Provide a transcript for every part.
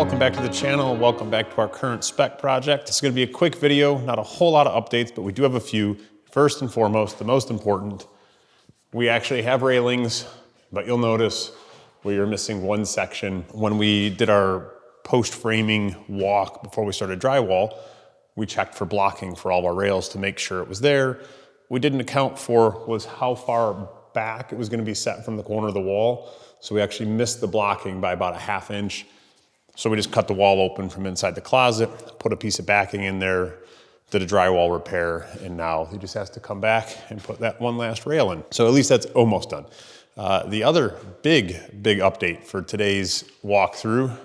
welcome back to the channel. Welcome back to our current spec project. It's gonna be a quick video, not a whole lot of updates, but we do have a few. First and foremost, the most important, we actually have railings, but you'll notice we are missing one section. When we did our post-framing walk before we started drywall, we checked for blocking for all of our rails to make sure it was there. We didn't account for was how far back it was gonna be set from the corner of the wall. So we actually missed the blocking by about a ½ inch. So we just cut the wall open from inside the closet, put a piece of backing in there, did a drywall repair, and now he just has to come back and put that one last rail in. So at least that's almost done. The other big update for today's walkthrough,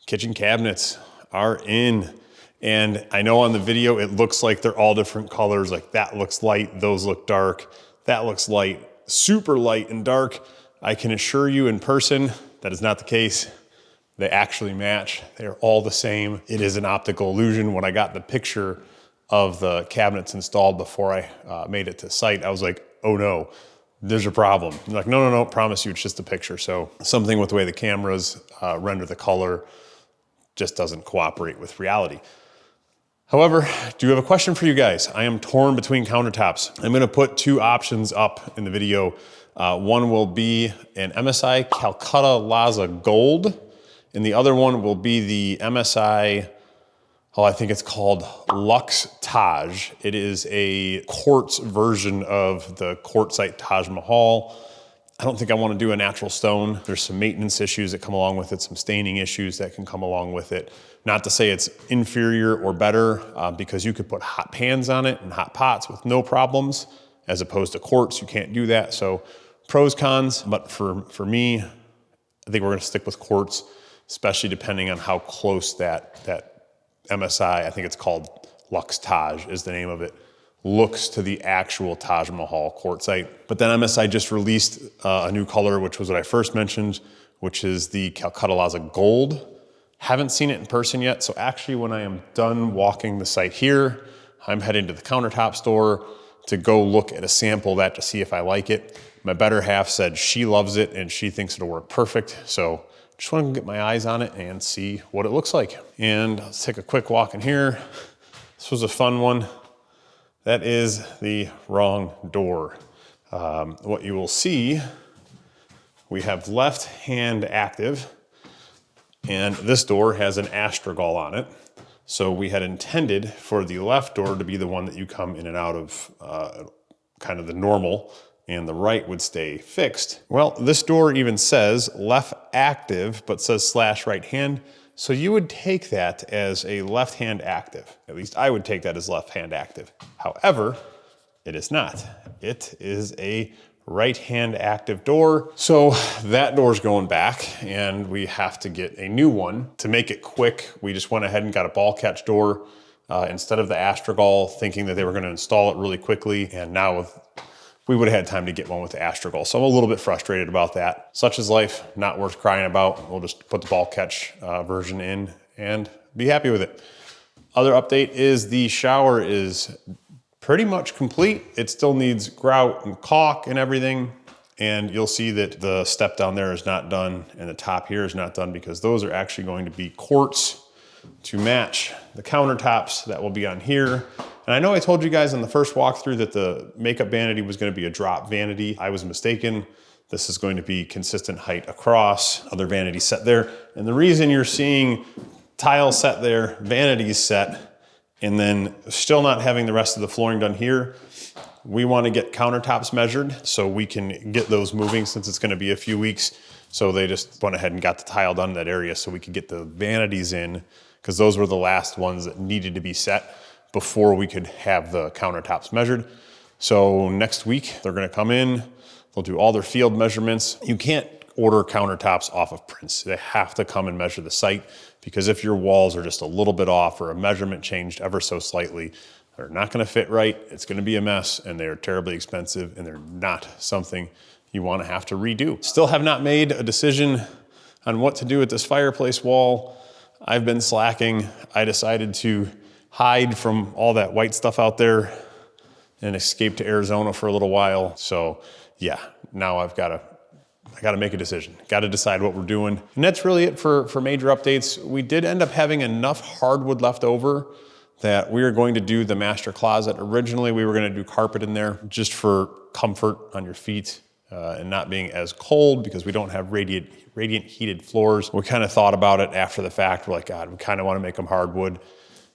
kitchen cabinets are in. And I know on the video, it looks like they're all different colors. Like that looks light, those look dark. That looks light, super light and dark. I can assure you in person, that is not the case. They actually match. They're all the same. It is an optical illusion. When I got the picture of the cabinets installed before I made it to site, I was like, oh no, there's a problem. They're like, no, promise you it's just a picture. So something with the way the cameras render the color just doesn't cooperate with reality. However, I do have a question for you guys. I am torn between countertops. I'm gonna put two options up in the video. One will be an MSI Calcutta Laza Gold, and the other one will be the MSI, I think it's called Lux Taj. It is a quartz version of the quartzite Taj Mahal. I don't think I want to do a natural stone. There's some maintenance issues that come along with it, some staining issues that can come along with it. Not to say it's inferior or better, because you could put hot pans on it and hot pots with no problems, as opposed to quartz, you can't do that. So pros, cons, but for me, I think we're gonna stick with quartz, especially depending on how close that MSI, I think it's called Lux Taj is the name of it, looks to the actual Taj Mahal quartzite. But then MSI just released a new color, which was what I first mentioned, which is the Calcutta Laza Gold. Haven't seen it in person yet, so actually when I am done walking the site here, I'm heading to the countertop store to go look at a sample of that to see if I like it. My better half said she loves it and she thinks it'll work perfect. So just want to get my eyes on it and see what it looks like. And let's take a quick walk in here. This was a fun one. That is the wrong door. What you will see, we have left hand active, and this door has an astragal on it. So we had intended for the left door to be the one that you come in and out of, kind of the normal, and the right would stay fixed. Well, this door even says left active, but says / right hand. So you would take that as a left hand active. At least I would take that as left hand active. However, it is not. It is a right hand active door. So that door's going back and we have to get a new one. To make it quick, we just went ahead and got a ball catch door instead of the astragal, thinking that they were gonna install it really quickly. And now we would have had time to get one with the astragal. So I'm a little bit frustrated about that. Such is life, not worth crying about. We'll just put the ball catch version in and be happy with it. Other update is the shower is pretty much complete. It still needs grout and caulk and everything. And you'll see that the step down there is not done and the top here is not done because those are actually going to be quartz to match the countertops that will be on here. And I know I told you guys in the first walkthrough that the makeup vanity was going to be a drop vanity. I was mistaken. This is going to be consistent height across, other vanities set there. And the reason you're seeing tile set there, vanities set, and then still not having the rest of the flooring done here, we want to get countertops measured so we can get those moving since it's going to be a few weeks. So they just went ahead and got the tile done in that area so we could get the vanities in, because those were the last ones that needed to be set before we could have the countertops measured. So next week they're gonna come in, they'll do all their field measurements. You can't order countertops off of prints. They have to come and measure the site, because if your walls are just a little bit off or a measurement changed ever so slightly, they're not gonna fit right. It's gonna be a mess and they're terribly expensive and they're not something you wanna have to redo. Still have not made a decision on what to do with this fireplace wall. I've been slacking. I decided to hide from all that white stuff out there and escape to Arizona for a little while. So yeah, now I've got to I got to make a decision. Got to decide what we're doing. And that's really it for major updates. We did end up having enough hardwood left over that we are going to do the master closet. Originally, we were going to do carpet in there just for comfort on your feet and not being as cold because we don't have radiant heated floors. We kind of thought about it after the fact. We're like, God, we kind of want to make them hardwood.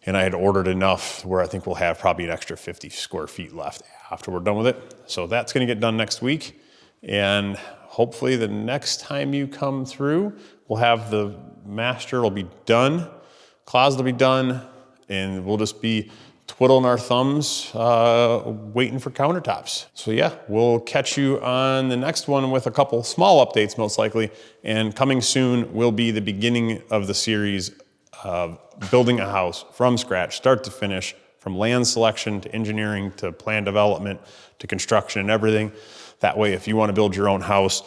And I had ordered enough where I think we'll have probably an extra 50 square feet left after we're done with it. So that's going to get done next week. And hopefully the next time you come through, we'll have the master will be done, closet will be done, and we'll just be twiddling our thumbs, waiting for countertops. So yeah, we'll catch you on the next one with a couple small updates most likely. And coming soon will be the beginning of the series of building a house from scratch, start to finish, from land selection to engineering to plan development to construction and everything. That way, if you want to build your own house,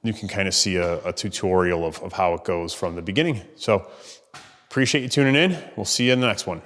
you can kind of see a tutorial of how it goes from the beginning. So appreciate you tuning in. We'll see you in the next one.